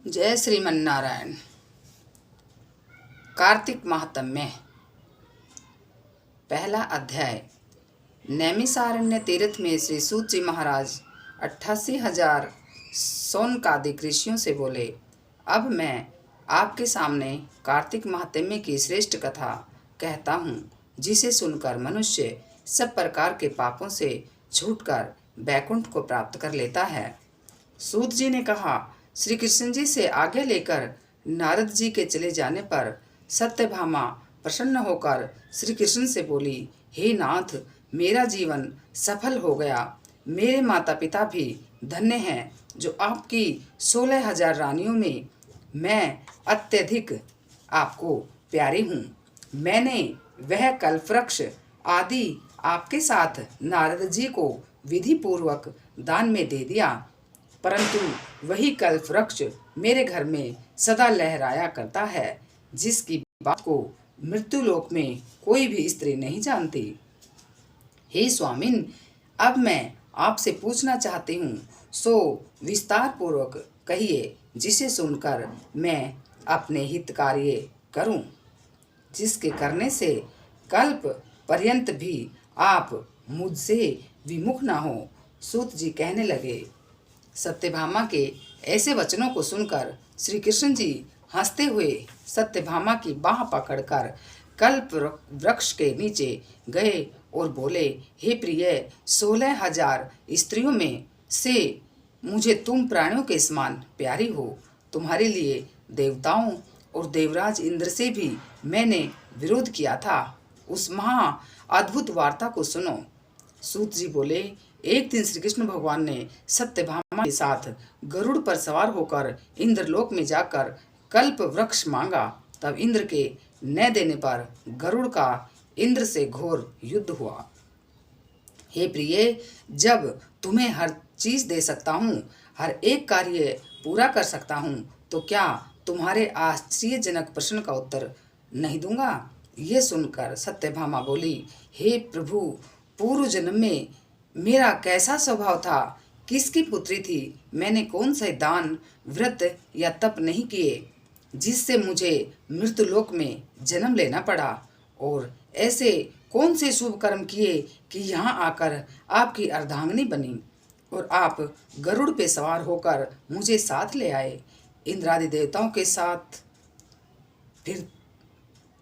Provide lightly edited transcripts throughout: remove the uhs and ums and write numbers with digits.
जय श्रीमन्नारायण। कार्तिक महात्म्य, पहला अध्याय। नैमिषारण्य तीर्थ में श्री सूत जी महाराज 88,000 सौनकादिक ऋषियों से बोले, अब मैं आपके सामने कार्तिक महात्म्य की श्रेष्ठ कथा कहता हूँ, जिसे सुनकर मनुष्य सब प्रकार के पापों से छूटकर बैकुंठ को प्राप्त कर लेता है। सूत जी ने कहा, श्री कृष्ण जी से आगे लेकर नारद जी के चले जाने पर सत्यभामा प्रसन्न होकर श्री कृष्ण से बोली, हे नाथ, मेरा जीवन सफल हो गया। मेरे माता पिता भी धन्य हैं, जो आपकी 16,000 रानियों में मैं अत्यधिक आपको प्यारी हूँ। मैंने वह कल्पवृक्ष आदि आपके साथ नारद जी को विधि पूर्वक दान में दे दिया, परंतु वही कल्पवृक्ष मेरे घर में सदा लहराया करता है, जिसकी बात को मृत्युलोक में कोई भी स्त्री नहीं जानती। हे स्वामिन, अब मैं आपसे पूछना चाहती हूँ, सो विस्तार पूर्वक कहिए, जिसे सुनकर मैं अपने हित कार्य करूँ, जिसके करने से कल्प पर्यंत भी आप मुझसे विमुख ना हो। सूत जी कहने लगे। सत्यभामा के ऐसे वचनों को सुनकर श्री कृष्ण जी हंसते हुए सत्यभामा की बाह पकड़कर कल्प वृक्ष के नीचे गए और बोले, हे प्रिय, 16,000 स्त्रियों में से मुझे तुम प्राणियों के समान प्यारी हो। तुम्हारे लिए देवताओं और देवराज इंद्र से भी मैंने विरोध किया था। उस महा अद्भुत वार्ता को सुनो। सूत जी बोले, एक दिन श्री कृष्ण भगवान ने सत्यभामा के साथ गरुड़ पर सवार होकर इंद्रलोक में जाकर कल्प वृक्ष मांगा। तब इंद्र के न देने पर गरुड़ का इंद्र से घोर युद्ध हुआ। हे प्रिय, जब तुम्हें हर चीज दे सकता हूँ, हर एक कार्य पूरा कर सकता हूँ, तो क्या तुम्हारे आश्चर्यजनक प्रश्न का उत्तर नहीं दूंगा? ये सुनकर सत्यभामा बोली, हे प्रभु, पूर्व जन्म में मेरा कैसा स्वभाव था, किसकी पुत्री थी, मैंने कौन से दान, व्रत या तप नहीं किए, जिससे मुझे मृत्युलोक में जन्म लेना पड़ा, और ऐसे कौन से शुभ कर्म किए कि यहाँ आकर आपकी अर्धांगिनी बनी और आप गरुड़ पे सवार होकर मुझे साथ ले आए। इंद्रादि देवताओं के साथ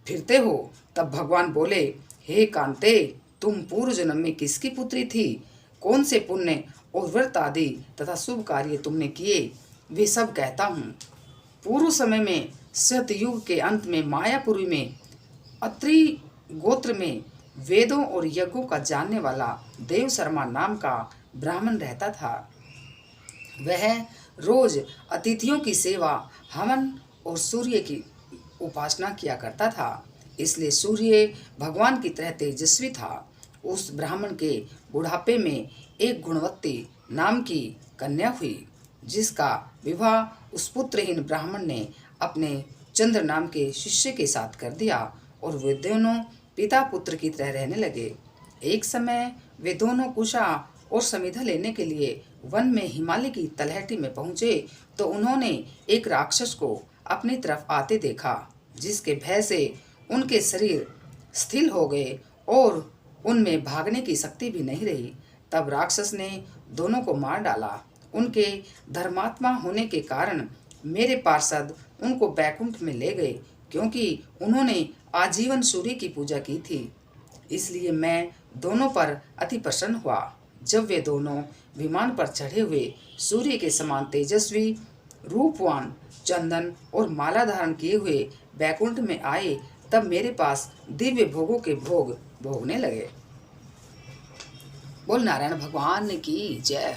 फिरते हो। तब भगवान बोले, हे कांते, तुम पूर्व जन्म में किसकी पुत्री थी? कौन से पुण्य और व्रत आदि तथा शुभ कार्य तुमने किए, वे सब कहता हूँ। पूर्व समय में सतयुग के अंत में मायापुरी में अत्रि गोत्र में वेदों और यज्ञों का जानने वाला देव शर्मा नाम का ब्राह्मण रहता था। वह रोज अतिथियों की सेवा, हवन और सूर्य की उपासना किया करता था, इसलिए सूर्य भगवान की तरह तेजस्वी था। उस ब्राह्मण के बुढ़ापे में एक गुणवती नाम की कन्या हुई, जिसका विवाह उस पुत्रहीन ब्राह्मण ने अपने चंद्र नाम के शिष्य के साथ कर दिया और वे दोनों पिता पुत्र की तरह रहने लगे। एक समय वे दोनों कुशा और समिधा लेने के लिए वन में हिमालय की तलहटी में पहुंचे, तो उन्होंने एक राक्षस को अपनी तरफ आते देखा, जिसके भय से उनके शरीर स्थिर हो गए और उनमें भागने की शक्ति भी नहीं रही। तब राक्षस ने दोनों को मार डाला। उनके धर्मात्मा होने के कारण मेरे पार्षद उनको बैकुंठ में ले गए, क्योंकि उन्होंने आजीवन सूर्य की पूजा की थी। इसलिए मैं दोनों पर अति प्रसन्न हुआ। जब वे दोनों विमान पर चढ़े हुए सूर्य के समान तेजस्वी, रूपवान, चंदन और माला धारण किए हुए बैकुंठ में आए, तब मेरे पास दिव्य भोगों के भोग भोगने लगे। बोल नारायण भगवान की जय।